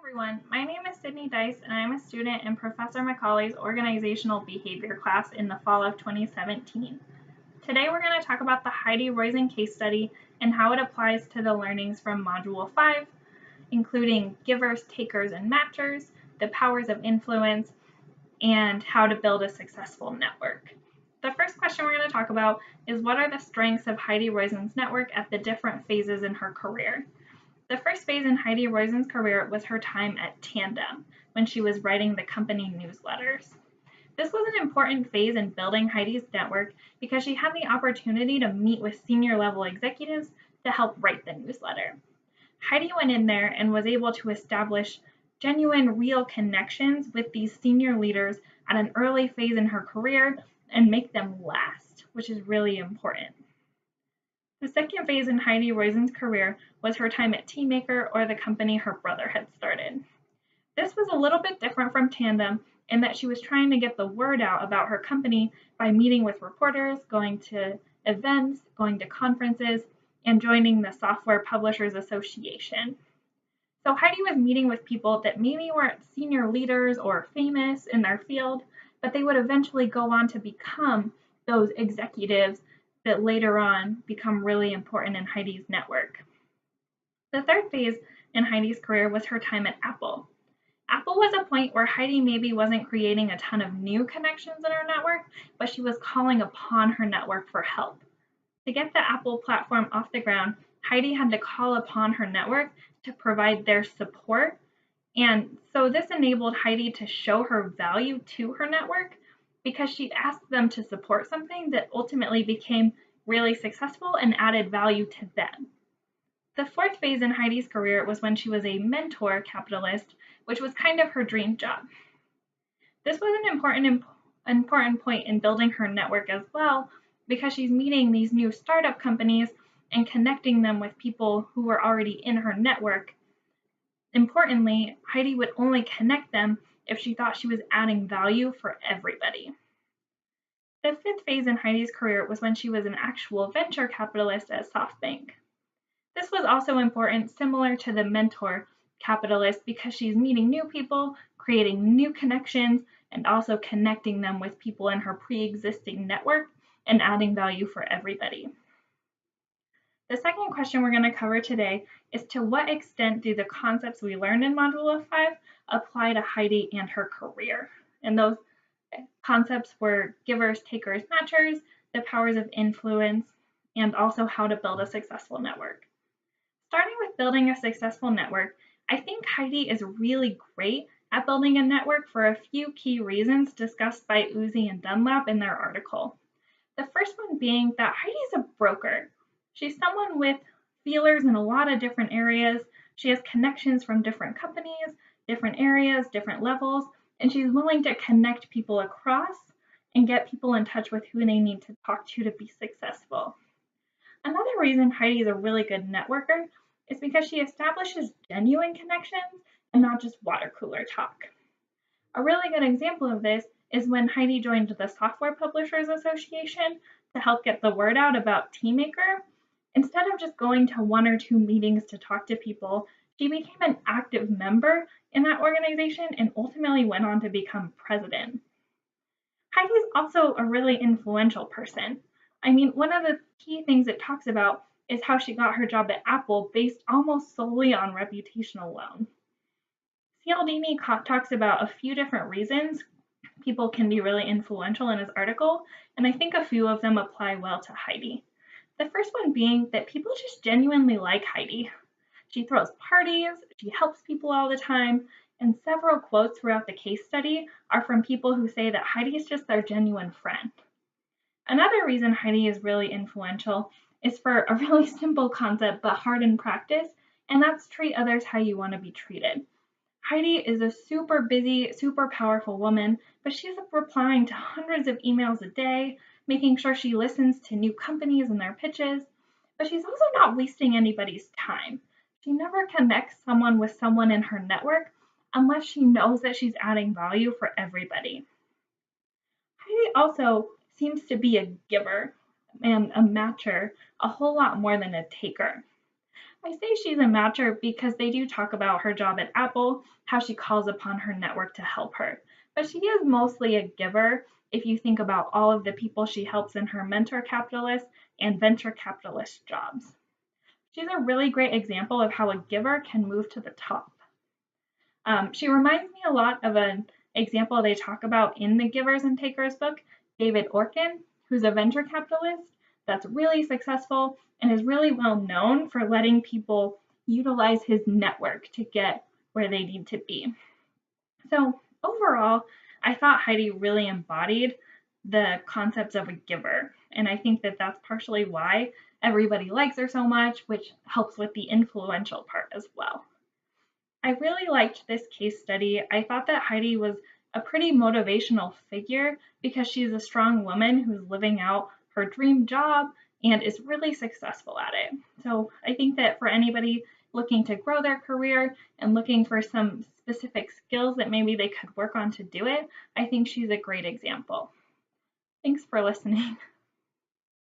Everyone, my name is Sydney Dice and I'm a student in Professor Macaulay's Organizational Behavior class in the fall of 2017. Today we're going to talk about the Heidi Roizen case study and how it applies to the learnings from Module 5, including givers, takers, and matchers, the powers of influence, and how to build a successful network. The first question we're going to talk about is what are the strengths of Heidi Roizen's network at the different phases in her career? The first phase in Heidi Roizen's career was her time at Tandem, when she was writing the company newsletters. This was an important phase in building Heidi's network because she had the opportunity to meet with senior level executives to help write the newsletter. Heidi went in there and was able to establish genuine, real connections with these senior leaders at an early phase in her career and make them last, which is really important. The second phase in Heidi Roizen's career was her time at Teammaker, or the company her brother had started. This was a little bit different from Tandem in that she was trying to get the word out about her company by meeting with reporters, going to events, going to conferences, and joining the Software Publishers Association. So Heidi was meeting with people that maybe weren't senior leaders or famous in their field, but they would eventually go on to become those executives that later on become really important in Heidi's network. The third phase in Heidi's career was her time at Apple. Apple was a point where Heidi maybe wasn't creating a ton of new connections in her network, but she was calling upon her network for help. To get the Apple platform off the ground, Heidi had to call upon her network to provide their support. And so this enabled Heidi to show her value to her network because she'd asked them to support something that ultimately became really successful and added value to them. The fourth phase in Heidi's career was when she was a mentor capitalist, which was kind of her dream job. This was an important point in building her network as well, because she's meeting these new startup companies and connecting them with people who were already in her network. Importantly, Heidi would only connect them if she thought she was adding value for everybody. The fifth phase in Heidi's career was when she was an actual venture capitalist at SoftBank. This was also important, similar to the mentor capitalist, because she's meeting new people, creating new connections, and also connecting them with people in her pre-existing network and adding value for everybody. The second question we're going to cover today is to what extent do the concepts we learned in Module 5 apply to Heidi and her career? And those concepts were givers, takers, matchers, the powers of influence, and also how to build a successful network. Starting with building a successful network, I think Heidi is really great at building a network for a few key reasons discussed by Uzi and Dunlap in their article. The first one being that Heidi's a broker. She's someone with feelers in a lot of different areas. She has connections from different companies, different areas, different levels, and she's willing to connect people across and get people in touch with who they need to talk to be successful. Another reason Heidi is a really good networker is because she establishes genuine connections and not just water cooler talk. A really good example of this is when Heidi joined the Software Publishers Association to help get the word out about Teammaker. Instead of just going to one or two meetings to talk to people, she became an active member in that organization and ultimately went on to become president. Heidi's also a really influential person. I mean, one of the key things it talks about is how she got her job at Apple based almost solely on reputation alone. Cialdini talks about a few different reasons people can be really influential in his article, and I think a few of them apply well to Heidi. The first one being that people just genuinely like Heidi. She throws parties, she helps people all the time, and several quotes throughout the case study are from people who say that Heidi is just their genuine friend. Another reason Heidi is really influential is for a really simple concept but hard in practice, and that's treat others how you want to be treated. Heidi is a super busy, super powerful woman, but she's replying to hundreds of emails a day, making sure she listens to new companies and their pitches, but she's also not wasting anybody's time. She never connects someone with someone in her network unless she knows that she's adding value for everybody. Heidi also seems to be a giver and a matcher a whole lot more than a taker. I say she's a matcher because they do talk about her job at Apple, how she calls upon her network to help her. But she is mostly a giver if you think about all of the people she helps in her mentor capitalist and venture capitalist jobs. She's a really great example of how a giver can move to the top. She reminds me a lot of an example they talk about in the Givers and Takers book, David Orkin, who's a venture capitalist that's really successful and is really well known for letting people utilize his network to get where they need to be. So overall, I thought Heidi really embodied the concepts of a giver. And I think that that's partially why everybody likes her so much, which helps with the influential part as well. I really liked this case study. I thought that Heidi was a pretty motivational figure because she's a strong woman who's living out her dream job and is really successful at it. So I think that for anybody looking to grow their career and looking for some specific skills that maybe they could work on to do it, I think she's a great example. Thanks for listening.